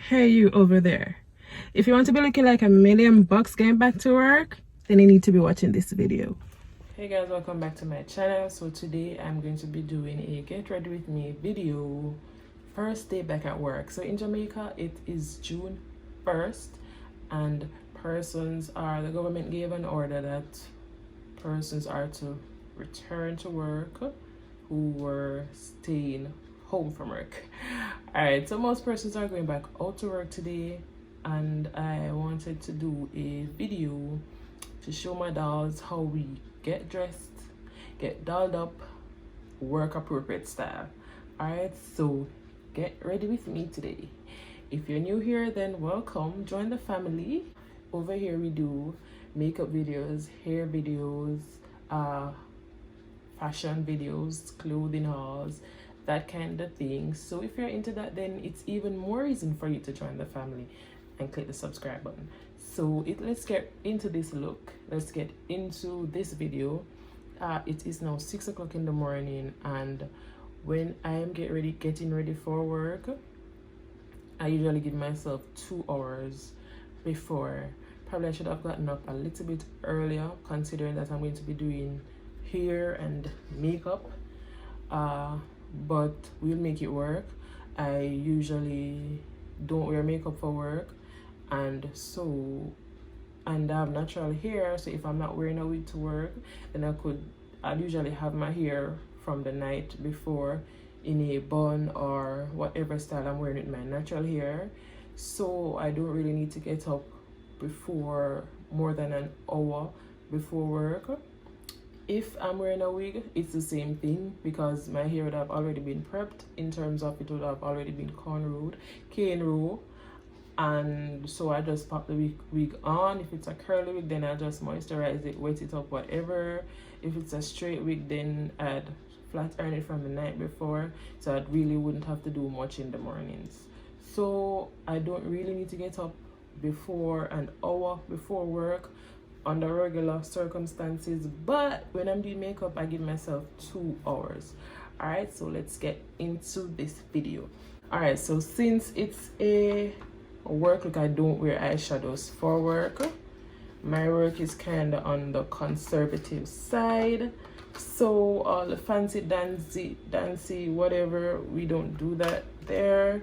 Hey, you over there. If you want to be looking like $1,000,000 getting back to work, then you need to be watching this video. Hey guys, welcome back to my channel. So today I'm going to be doing a get ready with me video. First day back at work. So in Jamaica, it is June 1st and the government gave an order that persons are to return to work who were staying home from work. All right, so most persons are going back out to work today, and I wanted to do a video to show my dolls how we get dressed, get dolled up, work appropriate style. All right, so get ready with me today. If you're new here, then welcome, join the family. Over here we do makeup videos, hair videos, fashion videos, clothing hauls, that kind of thing. So if you're into that, then it's even more reason for you to join the family and click the subscribe button. So let's get into this look. Let's get into this video. It is now 6 o'clock in the morning, and when I am getting ready for work, I usually give myself 2 hours before. Probably I should have gotten up a little bit earlier, considering that I'm going to be doing hair and makeup, but we'll make it work. I usually don't wear makeup for work, and I have natural hair, so if I'm not wearing a wig to work, then I'd usually have my hair from the night before in a bun or whatever style I'm wearing with my natural hair, so I don't really need to get up before more than an hour before work. If I'm wearing a wig, it's the same thing, because my hair would have already been prepped in terms of it would have already been cane row, and so I just pop the wig on. If it's a curly wig, then I just moisturize it, wet it up, whatever. If it's a straight wig, then I'd flat iron it from the night before, so I really wouldn't have to do much in the mornings. So I don't really need to get up before an hour before work under regular circumstances, but when I'm doing makeup, I give myself 2 hours. All right, so let's get into this video. All right, so since it's a work look, I don't wear eyeshadows for work. My work is kind of on the conservative side, so all the fancy dancy whatever, we don't do that there.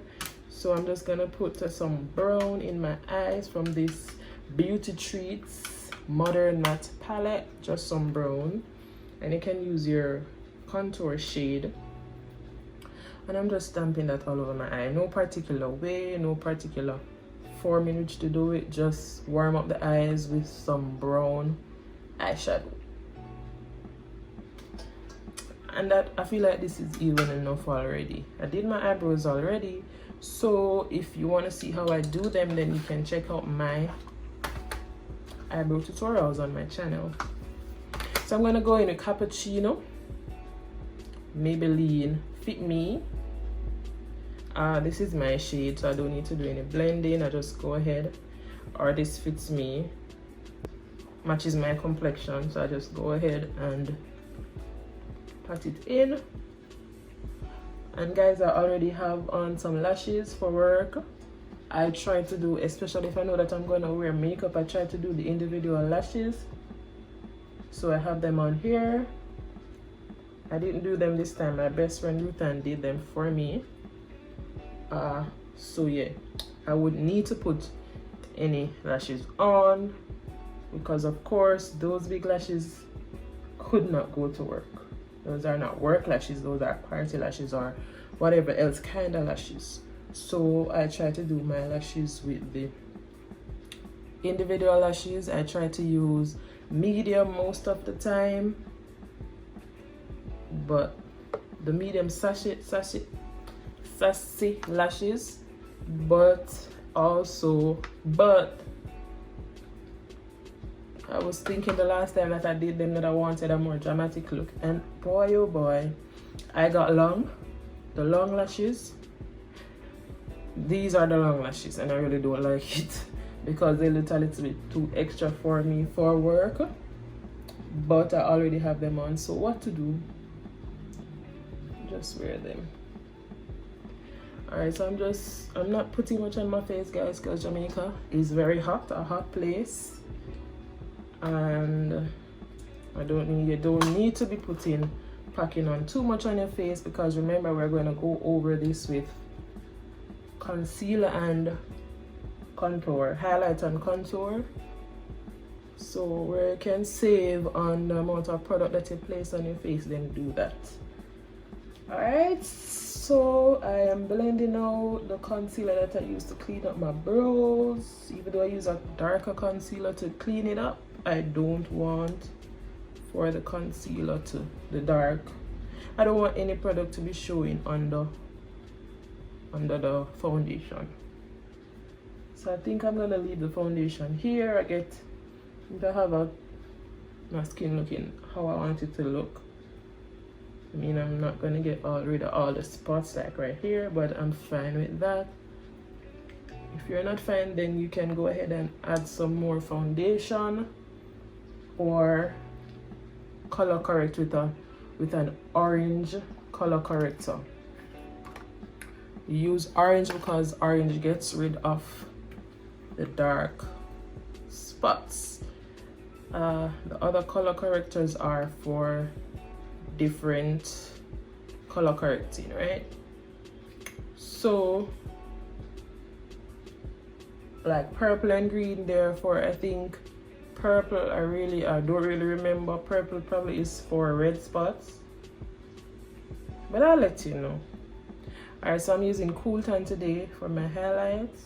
So I'm just gonna put some brown in my eyes from this Beauty Treats Modern Matte palette, just some brown, and you can use your contour shade, and I'm just stamping that all over my eye. No particular way, no particular form in which to do it, just warm up the eyes with some brown eyeshadow. And that, I feel like this is even enough already. I did my eyebrows already, so if you want to see how I do them, then you can check out my eyebrow tutorials on my channel. So I'm going to go in a Cappucino, Maybeline Fit Me. This is my shade, so I don't need to do any blending. I just go ahead, or this fits me, matches my complexion, so I just go ahead and pat it in. And guys, I already have on some lashes for work. I try to do, especially if I know that I'm going to wear makeup, I try to do the individual lashes. So I have them on here. I didn't do them this time. My best friend Rutan did them for me. So yeah, I wouldn't need to put any lashes on, because of course those big lashes could not go to work. Those are not work lashes, those are party lashes or whatever else kind of lashes. So I try to do my lashes with the individual lashes. I try to use medium most of the time, but the medium sassy lashes, but I was thinking the last time that I did them that I wanted a more dramatic look, and boy oh boy, I got the long lashes. These are the long lashes, and I really don't like it because they look a little bit too extra for me for work, but I already have them on, so what to do? Just wear them. Alright, so I'm not putting much on my face, guys, because Jamaica is very hot, a hot place. And you don't need to be packing on too much on your face, because remember, we're going to go over this with concealer and contour, highlight and contour. So where you can save on the amount of product that you place on your face, then do that. Alright, so I am blending out the concealer that I used to clean up my brows. Even though I use a darker concealer to clean it up, I don't want for the concealer to the dark. I don't want any product to be showing under the foundation. So I think I'm gonna leave the foundation here. I have my skin looking how I want it to look. I mean, I'm not gonna get rid of all the spots like right here, but I'm fine with that. If you're not fine, then you can go ahead and add some more foundation or color correct with an orange color corrector. Use orange because orange gets rid of the dark spots. The other color correctors are for different color correcting, right? So like purple and green, therefore I think purple, I don't really remember. Purple probably is for red spots, but I'll let you know. Alright, so I'm using Cool Tan today for my highlights.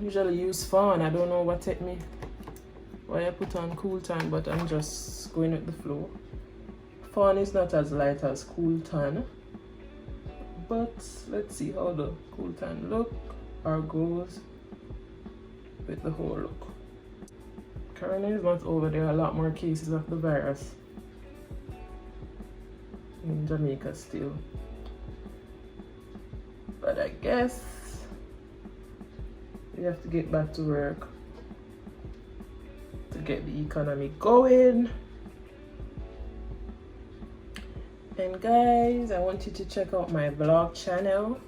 Usually use Fawn. I don't know what hit me why I put on Cool Tan, but I'm just going with the flow. Fawn is not as light as Cool Tan, but let's see how the Cool Tan look or goes with the whole look. Currently is not over. There are a lot more cases of the virus in Jamaica still, but I guess we have to get back to work to get the economy going. And guys, I want you to check out my vlog channel.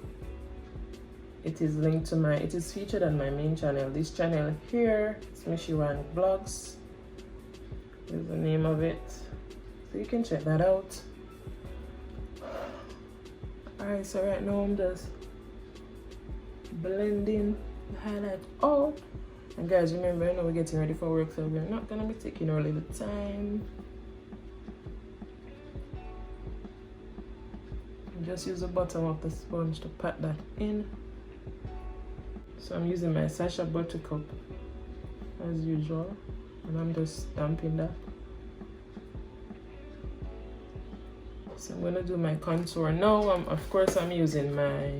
It is linked to it is featured on my main channel. This channel here, it's Meshewang Vlogs is the name of it, so you can check that out. Alright, so right now I'm just blending the highlight out. And guys, remember, I know we're getting ready for work, so we're not gonna be taking our little time. Just use the bottom of the sponge to pat that in. So I'm using my Sacha Buttercup as usual, and I'm just stamping that. So I'm gonna do my contour now. Of course I'm using my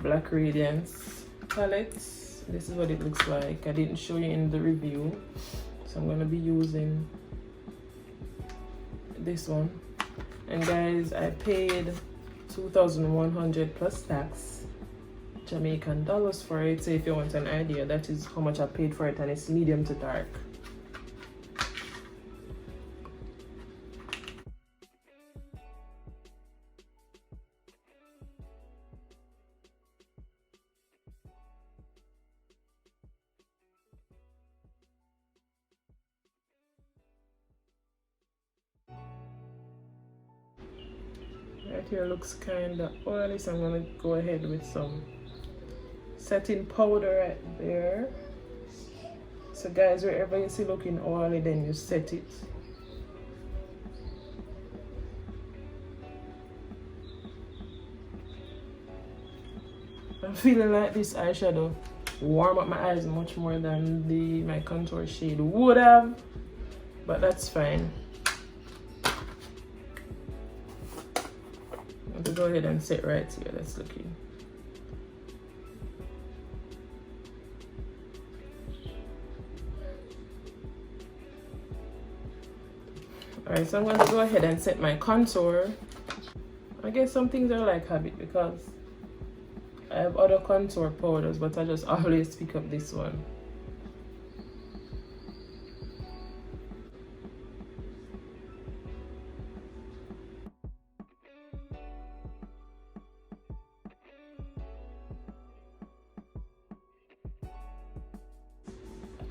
Black Radiance palette. This is what it looks like. I didn't show you in the review, so I'm gonna be using this one. And guys, I paid 2,100 plus tax Jamaican dollars for it. So if you want an idea, that is how much I paid for it, and it's medium to dark. Right here looks kind of oily, so I'm going to go ahead with some setting powder right there. So guys, wherever you see looking oily, then you set it. I'm feeling like this eyeshadow warm up my eyes much more than my contour shade would have, but that's fine. To go ahead and set right here. That's looking. Alright, so I'm going to go ahead and set my contour. I guess some things are like habit because I have other contour powders, but I just always pick up this one.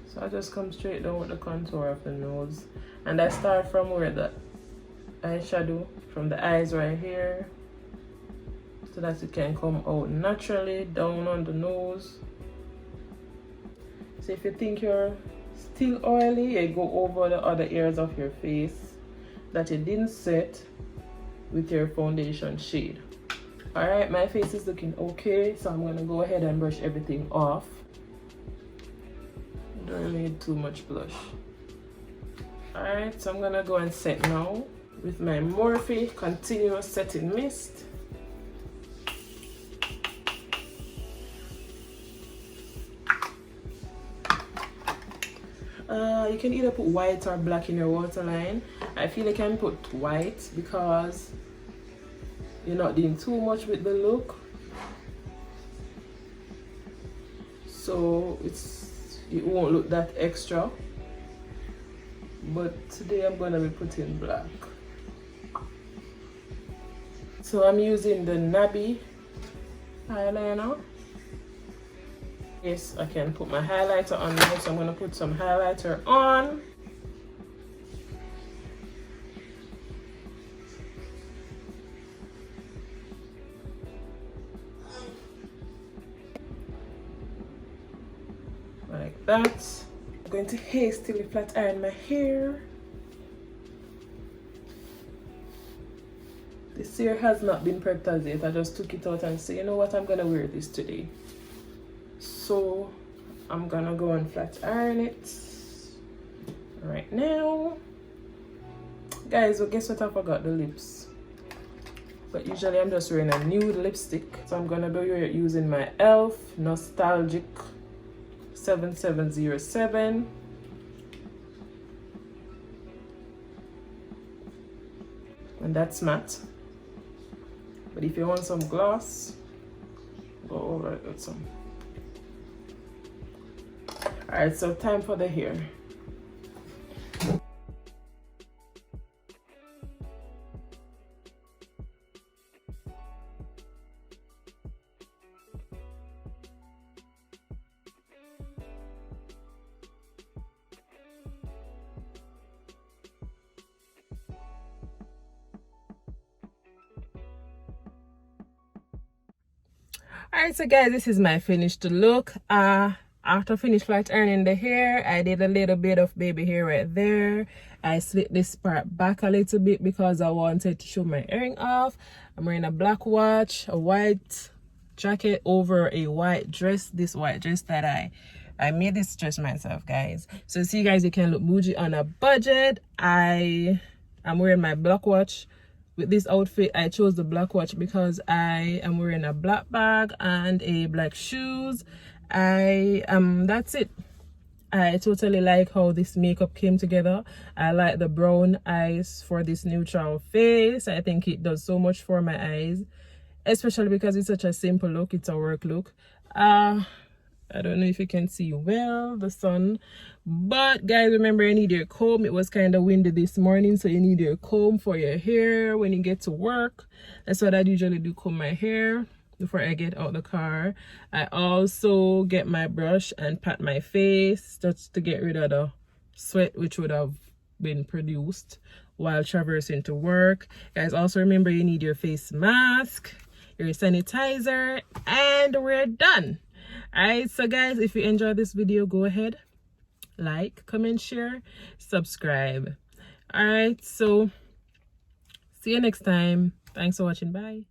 So I just come straight down with the contour of the nose. And I start from where the eyeshadow, from the eyes right here, so that it can come out naturally down on the nose. So if you think you're still oily, you go over the other areas of your face that you didn't set with your foundation shade. Alright, my face is looking okay, so I'm gonna go ahead and brush everything off. Don't really need too much blush. Alright, so I'm gonna go and set now with my Morphe Continuous Setting Mist. You can either put white or black in your waterline. I feel like I can put white because you're not doing too much with the look, so it won't look that extra. But today I'm gonna be putting black. So I'm using the Nabby eyeliner. Yes, I can put my highlighter on now, so I'm gonna put some highlighter on. Like that. I'm going to hastily flat iron my hair. This hair has not been prepped as yet. I just took it out and said, you know what, I'm gonna wear this today. So I'm gonna go and flat iron it right now. Guys, well, guess what, I forgot the lips. But usually I'm just wearing a nude lipstick. So I'm gonna be using my e.l.f. Nostalgic 7707. And that's matte. But if you want some gloss, go over it with some. Alright, so time for the hair. Alright, so guys, this is my finished look. After finish flat ironing the hair, I did a little bit of baby hair right there. I slit this part back a little bit because I wanted to show my earring off. I'm wearing a black watch, a white jacket over a white dress. This white dress that I made this dress myself, guys. So see, guys, you can look bougie on a budget. I'm wearing my black watch. With this outfit, I chose the black watch because I am wearing a black bag and a black shoes. That's it. I totally like how this makeup came together. I like the brown eyes for this neutral face. I think it does so much for my eyes, especially because it's such a simple look. It's a work look. I don't know if you can see well the sun, but guys, remember, you need your comb. It was kind of windy this morning, so you need your comb for your hair when you get to work. That's what I usually do, comb my hair before I get out the car. I also get my brush and pat my face just to get rid of the sweat which would have been produced while traversing to work. Guys, also remember, you need your face mask, your sanitizer, and we're done. Alright, so guys, if you enjoyed this video, go ahead, like, comment, share, subscribe. Alright, so see you next time. Thanks for watching. Bye.